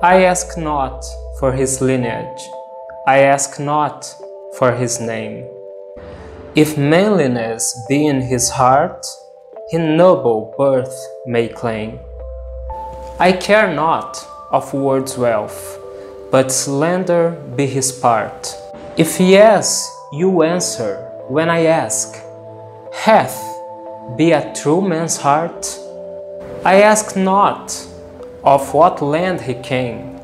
I ask not for his lineage, I ask not for his name. If manliness be in his heart, he noble birth may claim. I care not of world's wealth, but slender be his part. If yes, you answer when I ask, hath be a true man's heart? I ask not of what land he came,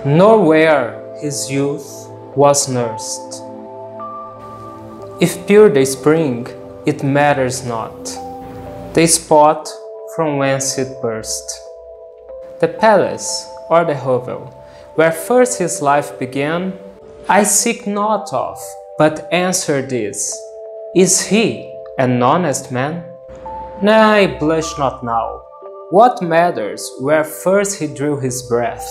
nor where his youth was nursed. If pure the spring, it matters not, the spot from whence it burst. The palace or the hovel, where first his life began, I seek not of, but answer this, is he an honest man? Nay, blush not now. What matters where first he drew his breath?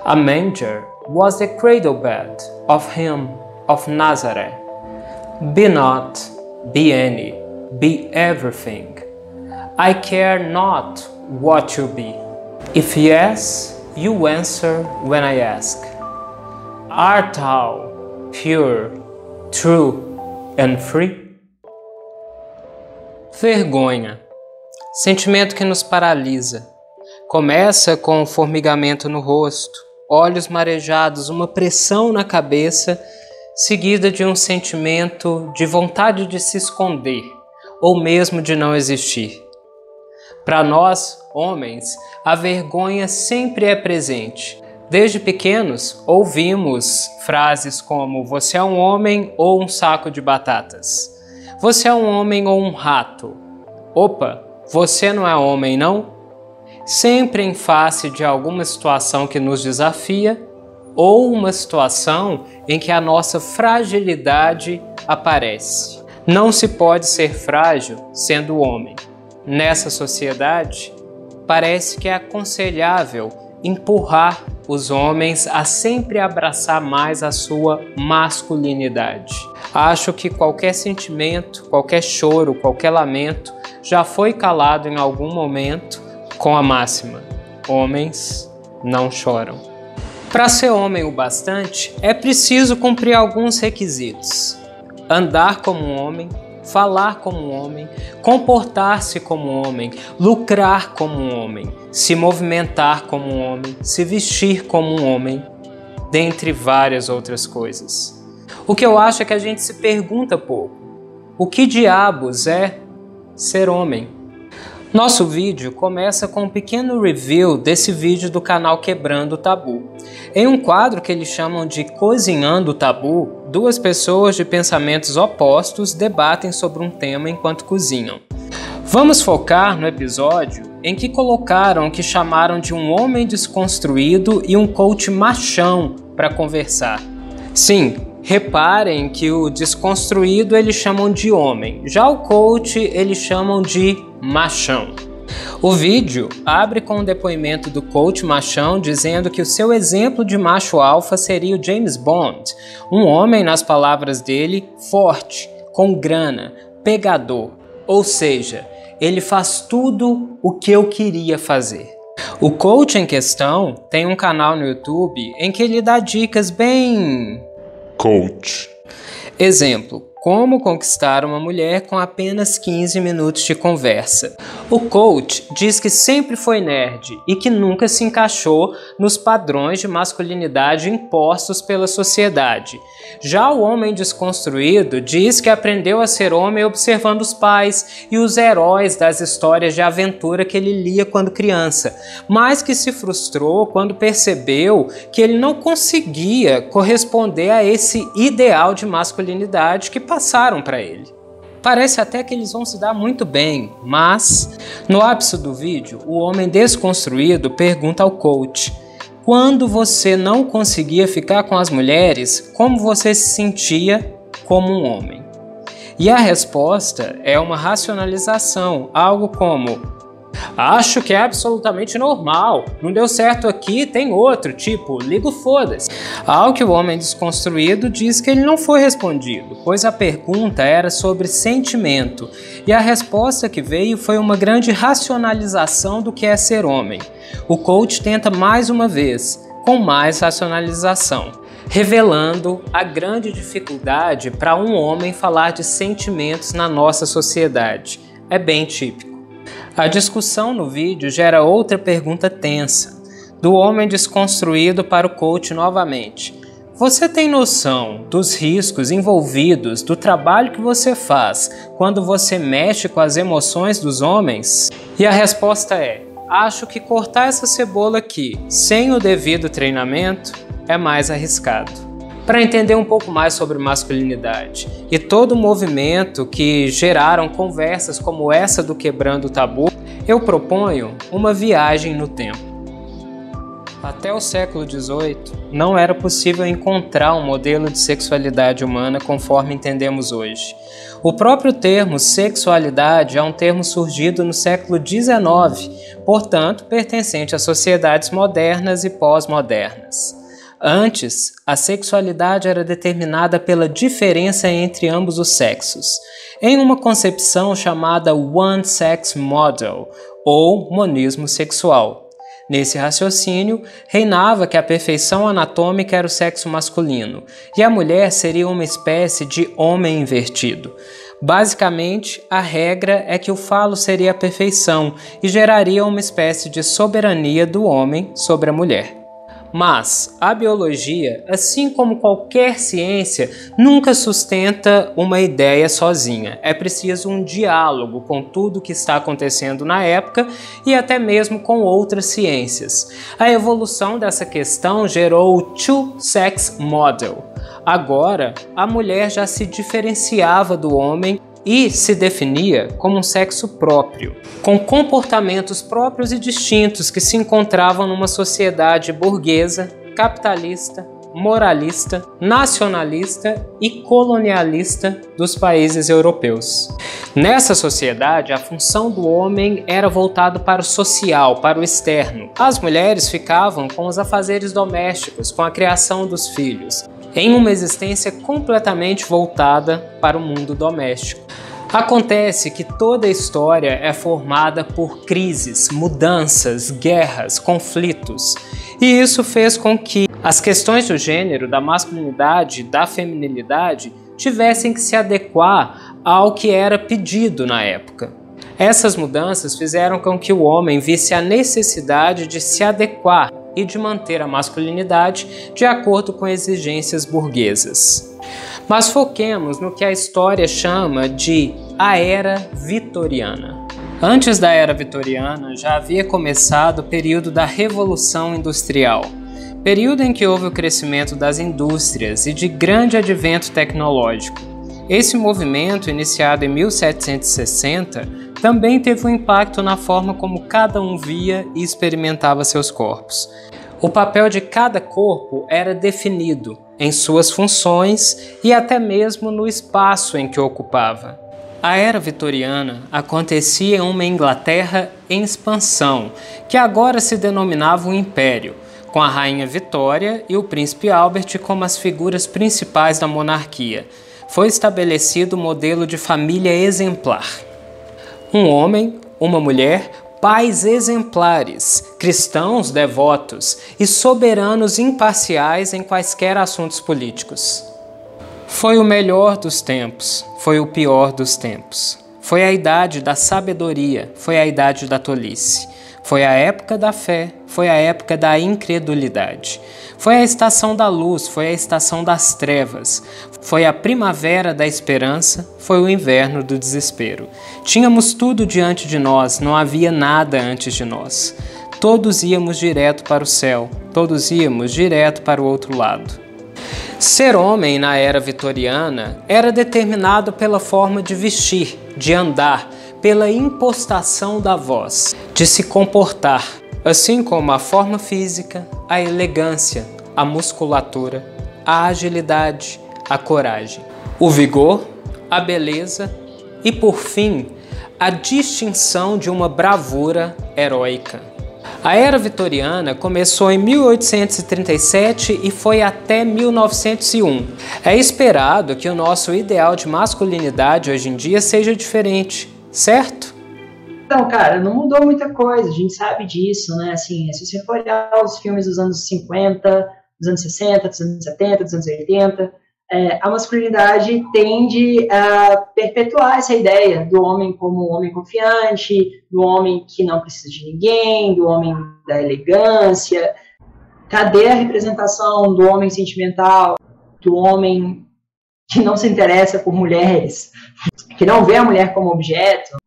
A manger was the cradle bed of him of Nazareth. Be not, be any, be everything. I care not what you be. If yes, you answer when I ask. Art thou pure, true and free? Vergonha. Sentimento que nos paralisa. Começa com um formigamento no rosto, olhos marejados, uma pressão na cabeça, seguida de um sentimento de vontade de se esconder, ou mesmo de não existir. Para nós, homens, a vergonha sempre é presente. Desde pequenos, ouvimos frases como "você é um homem ou um saco de batatas", "você é um homem ou um rato", "opa, você não é homem, não?", sempre em face de alguma situação que nos desafia ou uma situação em que a nossa fragilidade aparece. Não se pode ser frágil sendo homem. Nessa sociedade, parece que é aconselhável empurrar os homens a sempre abraçar mais a sua masculinidade. Acho que qualquer sentimento, qualquer choro, qualquer lamento já foi calado em algum momento com a máxima: homens não choram. Para ser homem o bastante, é preciso cumprir alguns requisitos: andar como um homem, falar como um homem, comportar-se como um homem, lucrar como um homem, se movimentar como um homem, se vestir como um homem, dentre várias outras coisas. O que eu acho é que a gente se pergunta pouco: o que diabos é ser homem? Nosso vídeo começa com um pequeno review desse vídeo do canal Quebrando o Tabu. Em um quadro que eles chamam de Cozinhando o Tabu, duas pessoas de pensamentos opostos debatem sobre um tema enquanto cozinham. Vamos focar no episódio em que colocaram o que chamaram de um homem desconstruído e um coach machão para conversar. Sim, reparem que o desconstruído eles chamam de homem, já o coach eles chamam de machão. O vídeo abre com um depoimento do coach machão dizendo que o seu exemplo de macho alfa seria o James Bond, um homem, nas palavras dele, forte, com grana, pegador, ou seja, ele faz tudo o que eu queria fazer. O coach em questão tem um canal no YouTube em que ele dá dicas bem... coach. Exemplo: como conquistar uma mulher com apenas 15 minutos de conversa. O coach diz que sempre foi nerd e que nunca se encaixou nos padrões de masculinidade impostos pela sociedade. Já o homem desconstruído diz que aprendeu a ser homem observando os pais e os heróis das histórias de aventura que ele lia quando criança, mas que se frustrou quando percebeu que ele não conseguia corresponder a esse ideal de masculinidade que passaram para ele. Parece até que eles vão se dar muito bem, mas no ápice do vídeo, o homem desconstruído pergunta ao coach: quando você não conseguia ficar com as mulheres, como você se sentia como um homem? E a resposta é uma racionalização, algo como: Acho que é absolutamente normal. Não deu certo aqui, tem outro, tipo, liga o foda-se. Ao que o homem desconstruído diz que ele não foi respondido, pois a pergunta era sobre sentimento, e a resposta que veio foi uma grande racionalização do que é ser homem. O coach tenta mais uma vez, com mais racionalização, revelando a grande dificuldade para um homem falar de sentimentos na nossa sociedade. É bem típico. A discussão no vídeo gera outra pergunta tensa, do homem desconstruído para o coach novamente. Você tem noção dos riscos envolvidos do trabalho que você faz quando você mexe com as emoções dos homens? E a resposta é: acho que cortar essa cebola aqui, sem o devido treinamento, é mais arriscado. Para entender um pouco mais sobre masculinidade e todo o movimento que geraram conversas como essa do Quebrando o Tabu, eu proponho uma viagem no tempo. Até o século XVIII, não era possível encontrar um modelo de sexualidade humana conforme entendemos hoje. O próprio termo sexualidade é um termo surgido no século XIX, portanto, pertencente a sociedades modernas e pós-modernas. Antes, a sexualidade era determinada pela diferença entre ambos os sexos, em uma concepção chamada One Sex Model, ou monismo sexual. Nesse raciocínio, reinava que a perfeição anatômica era o sexo masculino, e a mulher seria uma espécie de homem invertido. Basicamente, a regra é que o falo seria a perfeição e geraria uma espécie de soberania do homem sobre a mulher. Mas a biologia, assim como qualquer ciência, nunca sustenta uma ideia sozinha. É preciso um diálogo com tudo que está acontecendo na época e até mesmo com outras ciências. A evolução dessa questão gerou o Two-Sex Model. Agora, a mulher já se diferenciava do homem e se definia como um sexo próprio, com comportamentos próprios e distintos que se encontravam numa sociedade burguesa, capitalista, moralista, nacionalista e colonialista dos países europeus. Nessa sociedade, a função do homem era voltada para o social, para o externo. As mulheres ficavam com os afazeres domésticos, com a criação dos filhos, em uma existência completamente voltada para o mundo doméstico. Acontece que toda a história é formada por crises, mudanças, guerras, conflitos. E isso fez com que as questões do gênero, da masculinidade, da feminilidade, tivessem que se adequar ao que era pedido na época. Essas mudanças fizeram com que o homem visse a necessidade de se adequar e de manter a masculinidade de acordo com exigências burguesas. Mas foquemos no que a história chama de a Era Vitoriana. Antes da Era Vitoriana, já havia começado o período da Revolução Industrial, período em que houve o crescimento das indústrias e de grande advento tecnológico. Esse movimento, iniciado em 1760, também teve um impacto na forma como cada um via e experimentava seus corpos. O papel de cada corpo era definido em suas funções e até mesmo no espaço em que ocupava. A Era Vitoriana acontecia em uma Inglaterra em expansão, que agora se denominava um império, com a Rainha Vitória e o Príncipe Albert como as figuras principais da monarquia. Foi estabelecido o modelo de família exemplar. Um homem, uma mulher, pais exemplares, cristãos devotos e soberanos imparciais em quaisquer assuntos políticos. Foi o melhor dos tempos, foi o pior dos tempos. Foi a idade da sabedoria, foi a idade da tolice. Foi a época da fé, foi a época da incredulidade. Foi a estação da luz, foi a estação das trevas. Foi a primavera da esperança, foi o inverno do desespero. Tínhamos tudo diante de nós, não havia nada antes de nós. Todos íamos direto para o céu, todos íamos direto para o outro lado. Ser homem na Era Vitoriana era determinado pela forma de vestir, de andar, pela impostação da voz, de se comportar, assim como a forma física, a elegância, a musculatura, a agilidade, a coragem, o vigor, a beleza e, por fim, a distinção de uma bravura heróica. A era vitoriana começou em 1837 e foi até 1901. É esperado que o nosso ideal de masculinidade hoje em dia seja diferente, certo? Então, cara, não mudou muita coisa, a gente sabe disso, né? Assim, se você for olhar os filmes dos anos 50, dos anos 60, dos anos 70, dos anos 80, a masculinidade tende a perpetuar essa ideia do homem como um homem confiante, do homem que não precisa de ninguém, do homem da elegância. Cadê a representação do homem sentimental, do homem que não se interessa por mulheres, que não vê a mulher como objeto?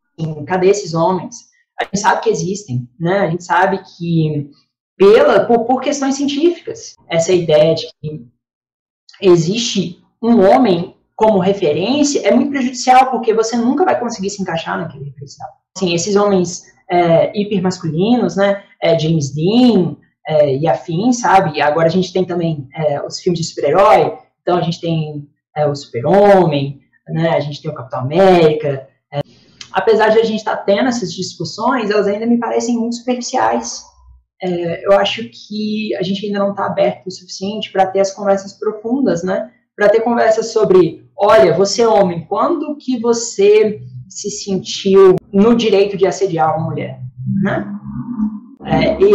Cadê esses homens? A gente sabe que existem, né? A gente sabe que, por questões científicas, essa ideia de que existe um homem como referência é muito prejudicial, porque você nunca vai conseguir se encaixar naquele referencial. Assim, esses homens hipermasculinos, né? James Dean e afins, sabe? Agora a gente tem também os filmes de super-herói, então a gente tem o Super-Homem, né? A gente tem o Capitão América. Apesar de a gente estar tendo essas discussões, elas ainda me parecem muito superficiais. Eu acho que a gente ainda não está aberto o suficiente para ter as conversas profundas, né? Para ter conversas sobre, olha, você é homem, quando que você se sentiu no direito de assediar uma mulher? Né?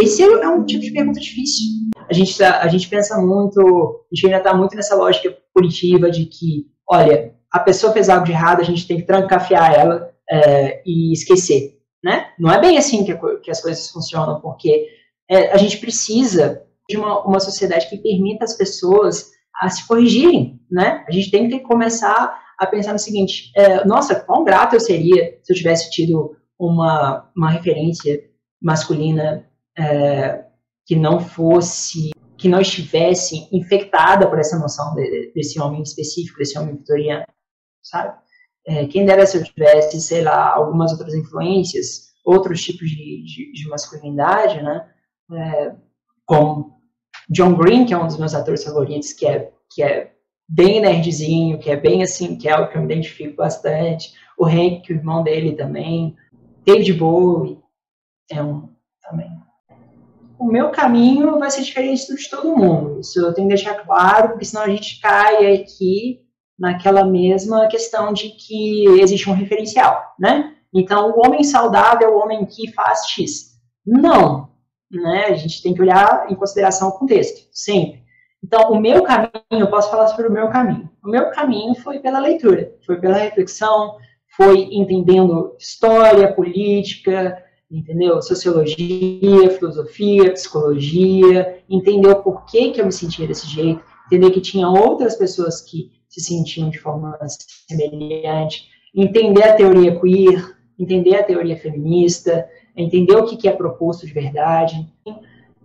Esse é um tipo de pergunta difícil. A gente pensa muito, a gente ainda está muito nessa lógica punitiva de que, olha, a pessoa fez algo de errado, a gente tem que trancafiar ela e esquecer, né? Não é bem assim que as coisas funcionam, porque a gente precisa de uma sociedade que permita as pessoas a se corrigirem, né? A gente tem que começar a pensar no seguinte, nossa, quão grato eu seria se eu tivesse tido uma referência masculina que não estivesse infectada por essa noção desse homem específico, desse homem vitoriano, sabe? Quem dera se eu tivesse, sei lá, algumas outras influências, outros tipos de masculinidade, né? Como John Green, que é um dos meus atores favoritos, que é bem nerdzinho, que é bem assim, que é o que eu me identifico bastante. O Hank, que é o irmão dele também. David Bowie é um também. O meu caminho vai ser diferente do de todo mundo. Isso eu tenho que deixar claro, porque senão a gente cai aqui naquela mesma questão de que existe um referencial, né? Então, o homem saudável é o homem que faz X. Não, né? A gente tem que olhar em consideração o contexto, sempre. Então, o meu caminho, eu posso falar sobre o meu caminho. O meu caminho foi pela leitura, foi pela reflexão, foi entendendo história, política, entendeu? Sociologia, filosofia, psicologia, entender o porquê que eu me sentia desse jeito, entender que tinha outras pessoas que se sentiam de forma semelhante, entender a teoria queer, entender a teoria feminista, entender o que é proposto de verdade,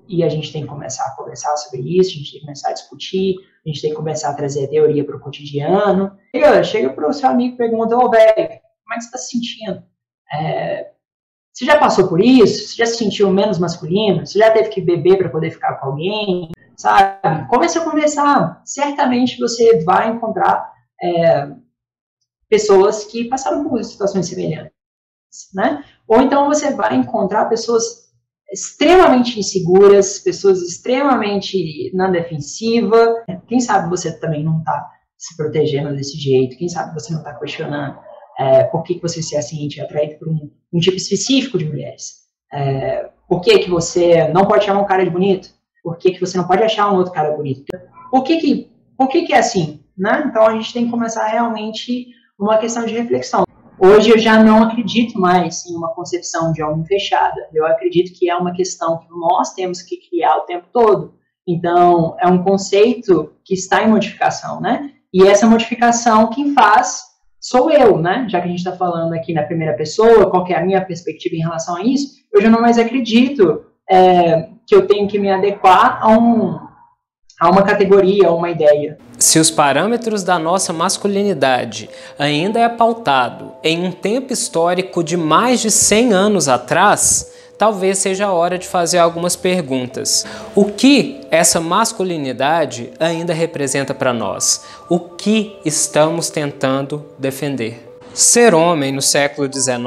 e a gente tem que começar a conversar sobre isso, a gente tem que começar a discutir, a gente tem que começar a trazer a teoria para o cotidiano. Chega para o seu amigo e pergunta, velho, como é que você está se sentindo? Você já passou por isso? Você já se sentiu menos masculino? Você já teve que beber para poder ficar com alguém? Sabe? Comece a conversar. Certamente você vai encontrar pessoas que passaram por situações semelhantes, né? Ou então você vai encontrar pessoas extremamente inseguras, pessoas extremamente na defensiva. Quem sabe você também não está se protegendo desse jeito? Quem sabe você não está questionando por que você se sente atraído por um tipo específico de mulheres? Por que você não pode chamar um cara de bonito? Por que você não pode achar um outro cara bonito? Por que é assim? Né? Então a gente tem que começar realmente uma questão de reflexão. Hoje eu já não acredito mais em uma concepção de homem fechada. Eu acredito que é uma questão que nós temos que criar o tempo todo. Então é um conceito que está em modificação, né? E essa modificação quem faz sou eu, né? Já que a gente está falando aqui na primeira pessoa, qual que é a minha perspectiva em relação a isso, eu já não mais acredito que eu tenho que me adequar a uma categoria, a uma ideia. Se os parâmetros da nossa masculinidade ainda é pautado em um tempo histórico de mais de 100 anos atrás, talvez seja a hora de fazer algumas perguntas. O que essa masculinidade ainda representa para nós? O que estamos tentando defender? Ser homem no século XIX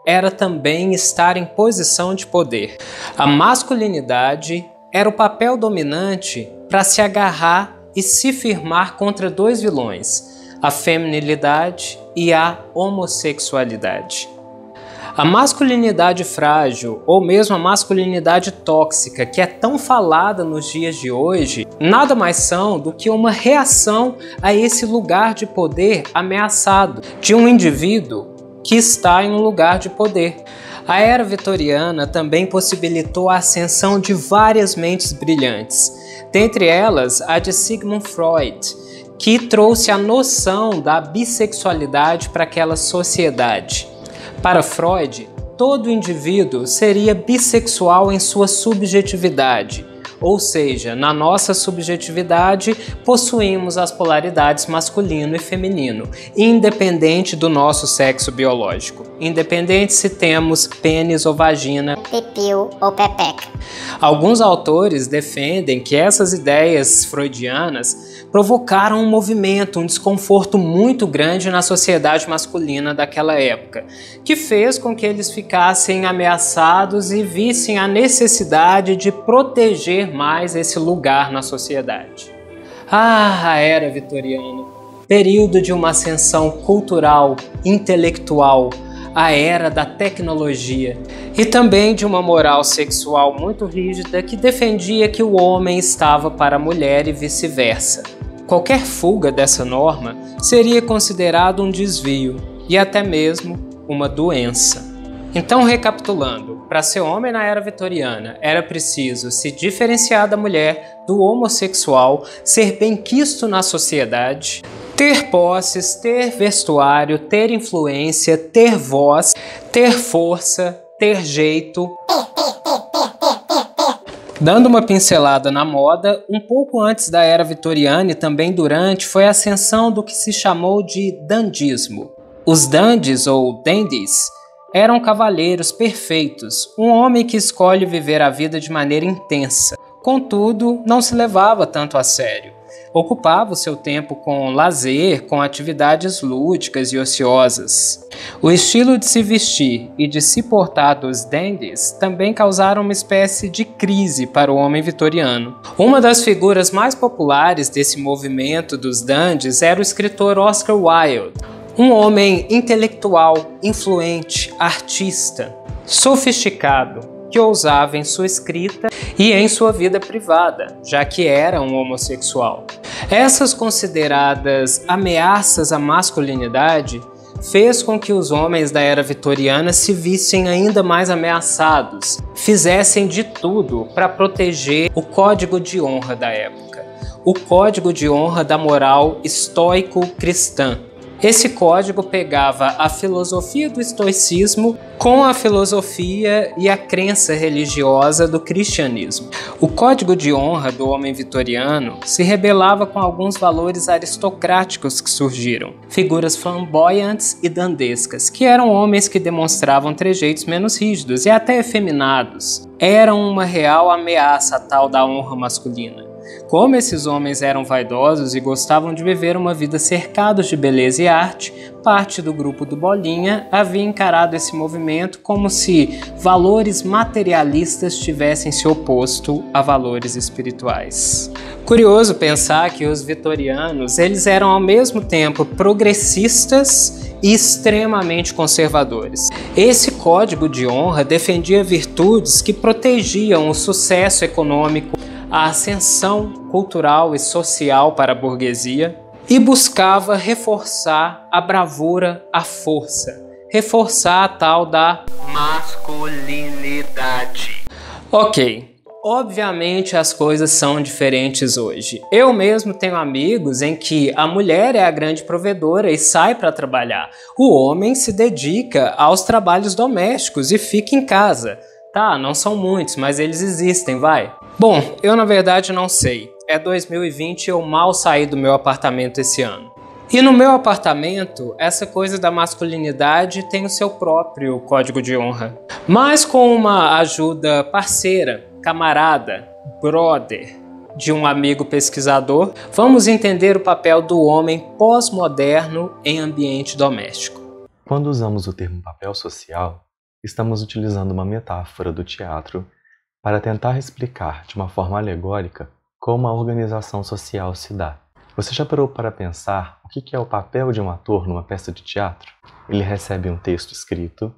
era também estar em posição de poder. A masculinidade era o papel dominante para se agarrar e se firmar contra dois vilões, a feminilidade e a homossexualidade. A masculinidade frágil, ou mesmo a masculinidade tóxica, que é tão falada nos dias de hoje, nada mais são do que uma reação a esse lugar de poder ameaçado de um indivíduo que está em um lugar de poder. A era vitoriana também possibilitou a ascensão de várias mentes brilhantes, dentre elas a de Sigmund Freud, que trouxe a noção da bissexualidade para aquela sociedade. Para Freud, todo indivíduo seria bissexual em sua subjetividade, ou seja, na nossa subjetividade possuímos as polaridades masculino e feminino, independente do nosso sexo biológico, independente se temos pênis ou vagina, pipiu ou pepeca. Alguns autores defendem que essas ideias freudianas provocaram um movimento, um desconforto muito grande na sociedade masculina daquela época, que fez com que eles ficassem ameaçados e vissem a necessidade de proteger mais esse lugar na sociedade. A era vitoriana, período de uma ascensão cultural, intelectual, a era da tecnologia e também de uma moral sexual muito rígida que defendia que o homem estava para a mulher e vice-versa. Qualquer fuga dessa norma seria considerado um desvio e até mesmo uma doença. Então, recapitulando, para ser homem na era vitoriana era preciso se diferenciar da mulher, do homossexual, ser benquisto na sociedade, ter posses, ter vestuário, ter influência, ter voz, ter força, ter jeito. Dando uma pincelada na moda, um pouco antes da era vitoriana e também durante, foi a ascensão do que se chamou de dandismo. Os dandies ou dandies eram cavalheiros perfeitos, um homem que escolhe viver a vida de maneira intensa. Contudo, não se levava tanto a sério. Ocupava o seu tempo com lazer, com atividades lúdicas e ociosas. O estilo de se vestir e de se portar dos dandies também causaram uma espécie de crise para o homem vitoriano. Uma das figuras mais populares desse movimento dos dandies era o escritor Oscar Wilde, um homem intelectual, influente, artista, sofisticado, que ousava em sua escrita e em sua vida privada, já que era um homossexual. Essas consideradas ameaças à masculinidade fez com que os homens da era vitoriana se vissem ainda mais ameaçados, fizessem de tudo para proteger o código de honra da época, o código de honra da moral estoico-cristã. Esse código pegava a filosofia do estoicismo com a filosofia e a crença religiosa do cristianismo. O código de honra do homem vitoriano se rebelava com alguns valores aristocráticos que surgiram, figuras flamboyantes e dandescas, que eram homens que demonstravam trejeitos menos rígidos e até efeminados. Eram uma real ameaça à tal da honra masculina. Como esses homens eram vaidosos e gostavam de viver uma vida cercados de beleza e arte, parte do grupo do Bolinha havia encarado esse movimento como se valores materialistas tivessem se oposto a valores espirituais. Curioso pensar que os vitorianos eles eram ao mesmo tempo progressistas e extremamente conservadores. Esse código de honra defendia virtudes que protegiam o sucesso econômico, a ascensão cultural e social para a burguesia e buscava reforçar a bravura, a força, reforçar a tal da masculinidade. Ok, obviamente as coisas são diferentes hoje. Eu mesmo tenho amigos em que a mulher é a grande provedora e sai para trabalhar. O homem se dedica aos trabalhos domésticos e fica em casa. Tá, não são muitos, mas eles existem, vai. Bom, eu na verdade não sei. É 2020 e eu mal saí do meu apartamento esse ano. E no meu apartamento, essa coisa da masculinidade tem o seu próprio código de honra. Mas com uma ajuda parceira, camarada, brother, de um amigo pesquisador, vamos entender o papel do homem pós-moderno em ambiente doméstico. Quando usamos o termo papel social, estamos utilizando uma metáfora do teatro para tentar explicar de uma forma alegórica como a organização social se dá. Você já parou para pensar o que é o papel de um ator numa peça de teatro? Ele recebe um texto escrito,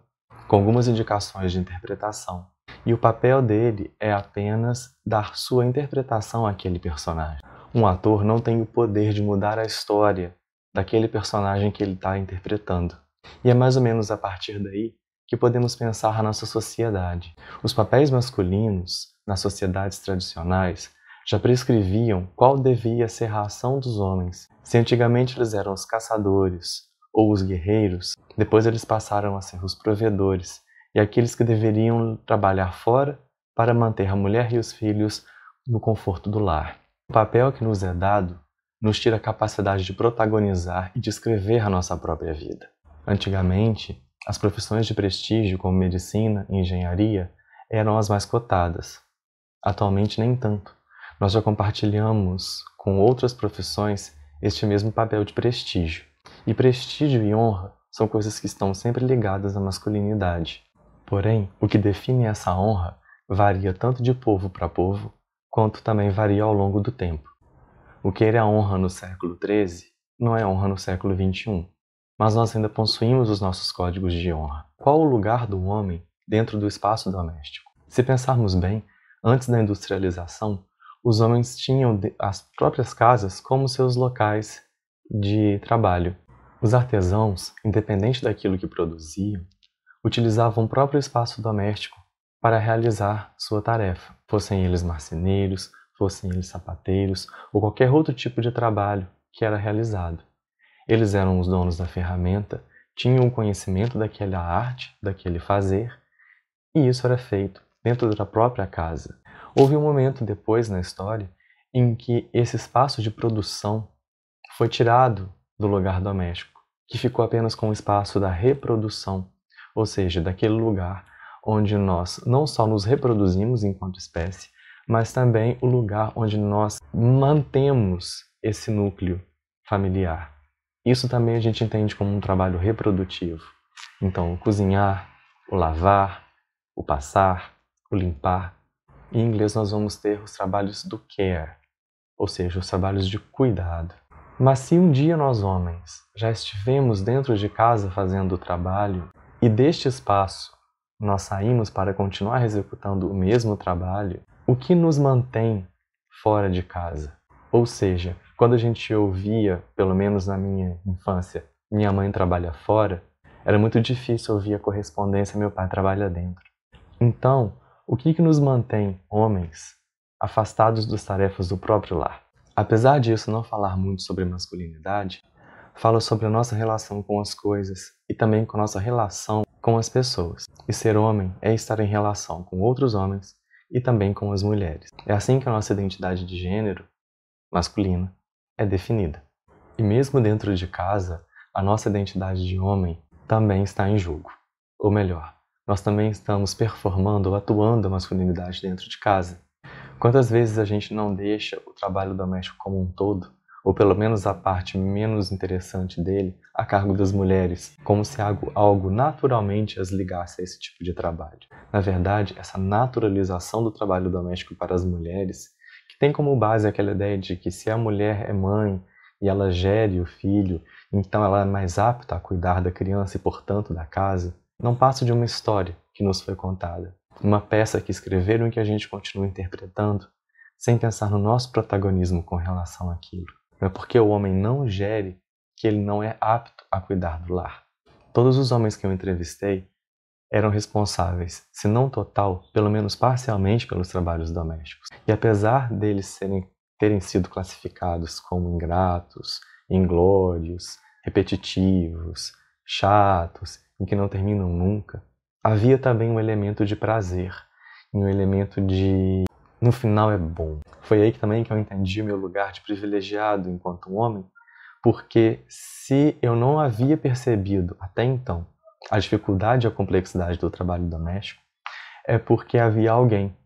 com algumas indicações de interpretação, e o papel dele é apenas dar sua interpretação àquele personagem. Um ator não tem o poder de mudar a história daquele personagem que ele está interpretando. E é mais ou menos a partir daí que podemos pensar a nossa sociedade. Os papéis masculinos, nas sociedades tradicionais, já prescreviam qual devia ser a ação dos homens. Se antigamente eles eram os caçadores ou os guerreiros, depois eles passaram a ser os provedores e aqueles que deveriam trabalhar fora para manter a mulher e os filhos no conforto do lar. O papel que nos é dado nos tira a capacidade de protagonizar e de escrever a nossa própria vida. Antigamente, as profissões de prestígio como medicina e engenharia eram as mais cotadas. Atualmente nem tanto. Nós já compartilhamos com outras profissões este mesmo papel de prestígio. E prestígio e honra são coisas que estão sempre ligadas à masculinidade. Porém, o que define essa honra varia tanto de povo para povo, quanto também varia ao longo do tempo. O que era honra no século XIII não é honra no século XXI, mas nós ainda possuímos os nossos códigos de honra. Qual o lugar do homem dentro do espaço doméstico? Se pensarmos bem, antes da industrialização, os homens tinham as próprias casas como seus locais de trabalho. Os artesãos, independente daquilo que produziam, utilizavam o próprio espaço doméstico para realizar sua tarefa, fossem eles marceneiros, fossem eles sapateiros ou qualquer outro tipo de trabalho que era realizado. Eles eram os donos da ferramenta, tinham o conhecimento daquela arte, daquele fazer, e isso era feito dentro da própria casa. Houve um momento depois na história em que esse espaço de produção foi tirado do lugar doméstico, que ficou apenas com o espaço da reprodução, ou seja, daquele lugar onde nós não só nos reproduzimos enquanto espécie, mas também o lugar onde nós mantemos esse núcleo familiar. Isso também a gente entende como um trabalho reprodutivo. Então, o cozinhar, o lavar, o passar, o limpar. Em inglês nós vamos ter os trabalhos do care, ou seja, os trabalhos de cuidado. Mas se um dia nós homens já estivemos dentro de casa fazendo o trabalho e deste espaço nós saímos para continuar executando o mesmo trabalho, o que nos mantém fora de casa? Ou seja, quando a gente ouvia, pelo menos na minha infância, minha mãe trabalha fora, era muito difícil ouvir a correspondência meu pai trabalha dentro. Então, o que nos mantém, homens, afastados das tarefas do próprio lar? Apesar disso não falar muito sobre masculinidade, fala sobre a nossa relação com as coisas e também com a nossa relação com as pessoas. E ser homem é estar em relação com outros homens e também com as mulheres. É assim que a nossa identidade de gênero masculina é definida. E mesmo dentro de casa, a nossa identidade de homem também está em jogo. Ou melhor, nós também estamos performando ou atuando a masculinidade dentro de casa. Quantas vezes a gente não deixa o trabalho doméstico como um todo, ou pelo menos a parte menos interessante dele, a cargo das mulheres, como se algo naturalmente as ligasse a esse tipo de trabalho. Na verdade, essa naturalização do trabalho doméstico para as mulheres, que tem como base aquela ideia de que se a mulher é mãe e ela gere o filho, então ela é mais apta a cuidar da criança e, portanto, da casa, não passa de uma história que nos foi contada. Uma peça que escreveram e que a gente continua interpretando, sem pensar no nosso protagonismo com relação àquilo. Não é porque o homem não gere que ele não é apto a cuidar do lar. Todos os homens que eu entrevistei eram responsáveis, se não total, pelo menos parcialmente pelos trabalhos domésticos. E apesar deles terem sido classificados como ingratos, inglórios, repetitivos, chatos e que não terminam nunca, havia também um elemento de prazer, um elemento de no final é bom. Foi aí também que eu entendi o meu lugar de privilegiado enquanto homem, porque se eu não havia percebido até então a dificuldade e a complexidade do trabalho doméstico, é porque havia alguém,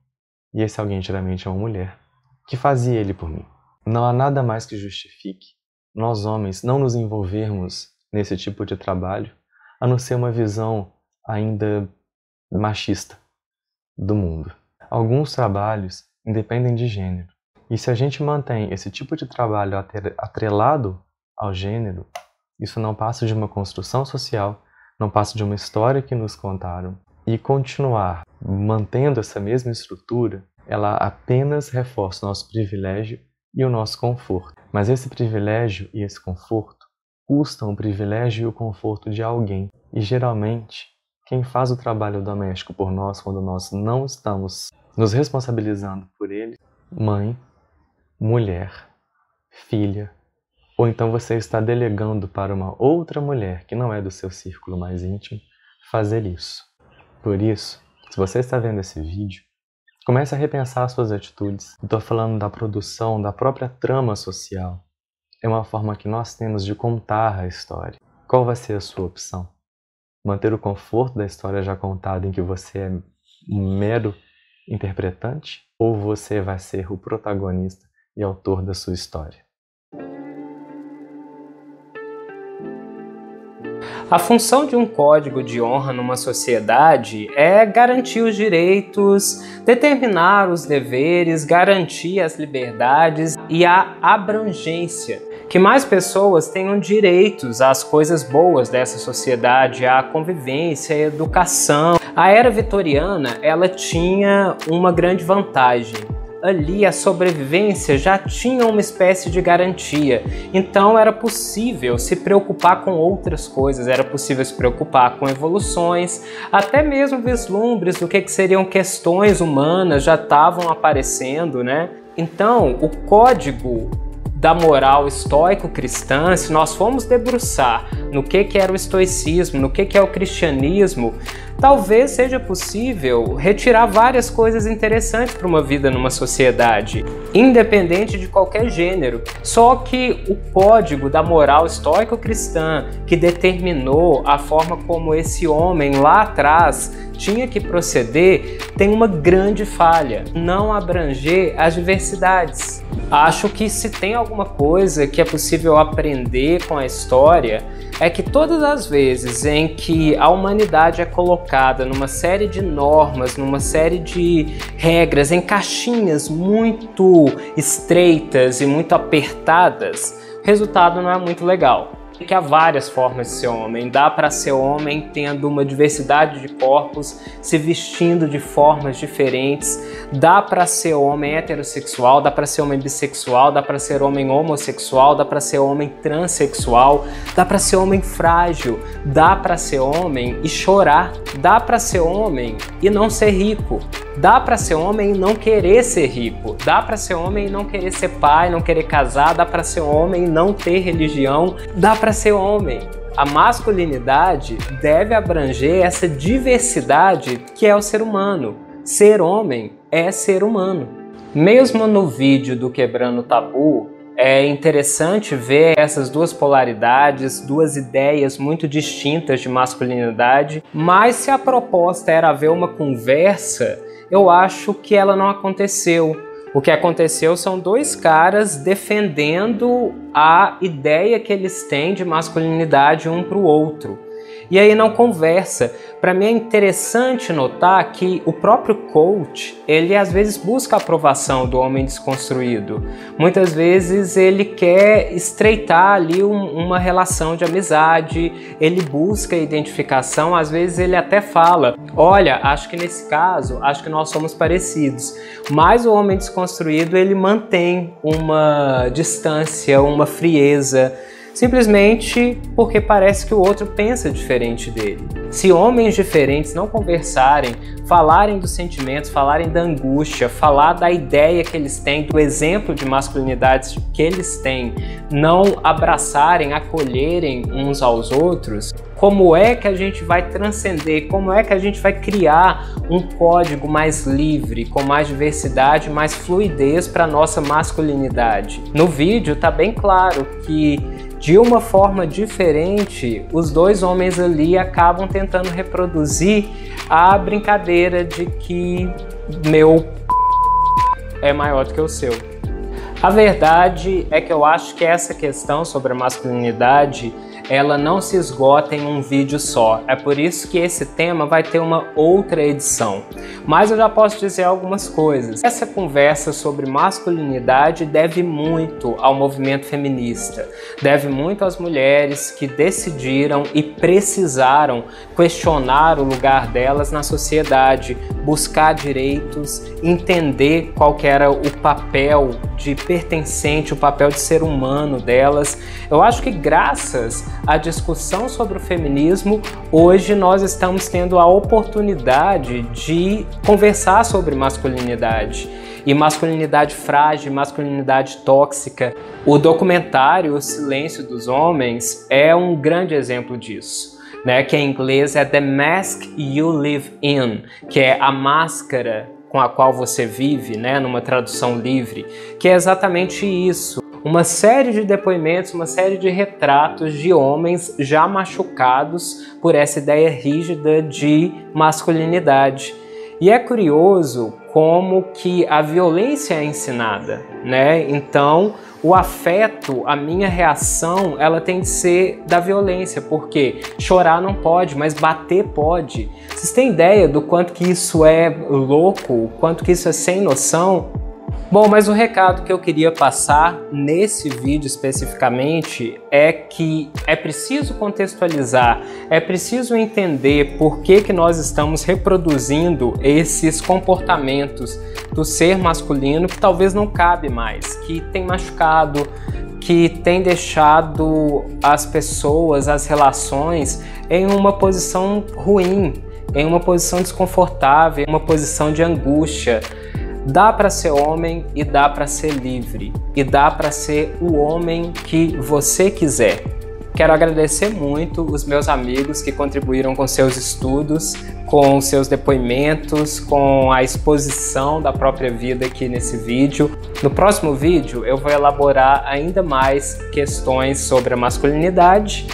e esse alguém geralmente é uma mulher, que fazia ele por mim. Não há nada mais que justifique nós homens não nos envolvermos nesse tipo de trabalho, a não ser uma visão ainda machista do mundo. Alguns trabalhos independem de gênero. E se a gente mantém esse tipo de trabalho atrelado ao gênero, isso não passa de uma construção social, não passa de uma história que nos contaram. E continuar mantendo essa mesma estrutura, ela apenas reforça o nosso privilégio e o nosso conforto. Mas esse privilégio e esse conforto custam o privilégio e o conforto de alguém. E geralmente, quem faz o trabalho doméstico por nós, quando nós não estamos nos responsabilizando por ele, mãe, mulher, filha, ou então você está delegando para uma outra mulher que não é do seu círculo mais íntimo fazer isso. Por isso, se você está vendo esse vídeo, comece a repensar suas atitudes. Estou falando da produção, da própria trama social. É uma forma que nós temos de contar a história. Qual vai ser a sua opção? Manter o conforto da história já contada em que você é um mero interpretante? Ou você vai ser o protagonista e autor da sua história? A função de um código de honra numa sociedade é garantir os direitos, determinar os deveres, garantir as liberdades e a abrangência. Que mais pessoas tenham direitos às coisas boas dessa sociedade, à convivência, à educação. A era vitoriana, ela tinha uma grande vantagem. Ali a sobrevivência já tinha uma espécie de garantia, então era possível se preocupar com outras coisas, era possível se preocupar com evoluções, até mesmo vislumbres do que seriam questões humanas já estavam aparecendo, né? Então, o código da moral estoico-cristã, se nós formos debruçar no que era o estoicismo, no que é o cristianismo, talvez seja possível retirar várias coisas interessantes para uma vida numa sociedade, independente de qualquer gênero. Só que o código da moral estoico-cristã, que determinou a forma como esse homem lá atrás tinha que proceder, tem uma grande falha: não abranger as diversidades. Acho que se tem alguma coisa que é possível aprender com a história, é que todas as vezes em que a humanidade é colocada numa série de normas, numa série de regras, em caixinhas muito estreitas e muito apertadas, o resultado não é muito legal. Que há várias formas de ser homem. Dá para ser homem tendo uma diversidade de corpos, se vestindo de formas diferentes. Dá para ser homem heterossexual, dá para ser homem bissexual, dá para ser homem homossexual, dá para ser homem transexual, dá para ser homem frágil, dá para ser homem e chorar, dá para ser homem e não ser rico. Dá para ser homem e não querer ser rico, dá para ser homem e não querer ser pai, não querer casar, dá para ser homem e não ter religião, dá para ser homem. A masculinidade deve abranger essa diversidade que é o ser humano. Ser homem é ser humano. Mesmo no vídeo do Quebrando o Tabu, é interessante ver essas duas polaridades, duas ideias muito distintas de masculinidade, mas se a proposta era haver uma conversa, eu acho que ela não aconteceu. O que aconteceu são dois caras defendendo a ideia que eles têm de masculinidade um para o outro. E aí não conversa. Para mim é interessante notar que o próprio coach, ele às vezes busca a aprovação do homem desconstruído. Muitas vezes ele quer estreitar ali uma relação de amizade, ele busca identificação, às vezes ele até fala: olha, acho que nesse caso, acho que nós somos parecidos. Mas o homem desconstruído, ele mantém uma distância, uma frieza, simplesmente porque parece que o outro pensa diferente dele. Se homens diferentes não conversarem, falarem dos sentimentos, falarem da angústia, falar da ideia que eles têm, do exemplo de masculinidade que eles têm, não abraçarem, acolherem uns aos outros, como é que a gente vai transcender, como é que a gente vai criar um código mais livre, com mais diversidade, mais fluidez para a nossa masculinidade? No vídeo tá bem claro que, de uma forma diferente, os dois homens ali acabam tentando reproduzir a brincadeira de que meu é maior do que o seu. A verdade é que eu acho que essa questão sobre a masculinidade ela não se esgota em um vídeo só. É por isso que esse tema vai ter uma outra edição. Mas eu já posso dizer algumas coisas. Essa conversa sobre masculinidade deve muito ao movimento feminista. Deve muito às mulheres que decidiram e precisaram questionar o lugar delas na sociedade, buscar direitos, entender qual que era o papel de pertencente, o papel de ser humano delas. Eu acho que graças à discussão sobre o feminismo, hoje nós estamos tendo a oportunidade de conversar sobre masculinidade. E masculinidade frágil, masculinidade tóxica. O documentário O Silêncio dos Homens é um grande exemplo disso, né? Que em inglês é The Mask You Live In, que é a máscara com a qual você vive, né? Numa tradução livre, que é exatamente isso. Uma série de depoimentos, uma série de retratos de homens já machucados por essa ideia rígida de masculinidade. E é curioso como que a violência é ensinada, né? Então, o afeto, a minha reação, ela tem de ser da violência, porque chorar não pode, mas bater pode. Vocês têm ideia do quanto que isso é louco, o quanto que isso é sem noção? Bom, mas o recado que eu queria passar nesse vídeo especificamente é que é preciso contextualizar, é preciso entender por que nós estamos reproduzindo esses comportamentos do ser masculino que talvez não cabe mais, que tem machucado, que tem deixado as pessoas, as relações em uma posição ruim, em uma posição desconfortável, em uma posição de angústia. Dá para ser homem e dá para ser livre. E dá para ser o homem que você quiser. Quero agradecer muito os meus amigos que contribuíram com seus estudos, com seus depoimentos, com a exposição da própria vida aqui nesse vídeo. No próximo vídeo eu vou elaborar ainda mais questões sobre a masculinidade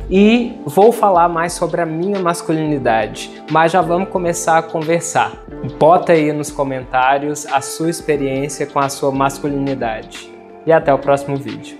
e vou falar mais sobre a minha masculinidade, mas já vamos começar a conversar. Bota aí nos comentários a sua experiência com a sua masculinidade. E até o próximo vídeo.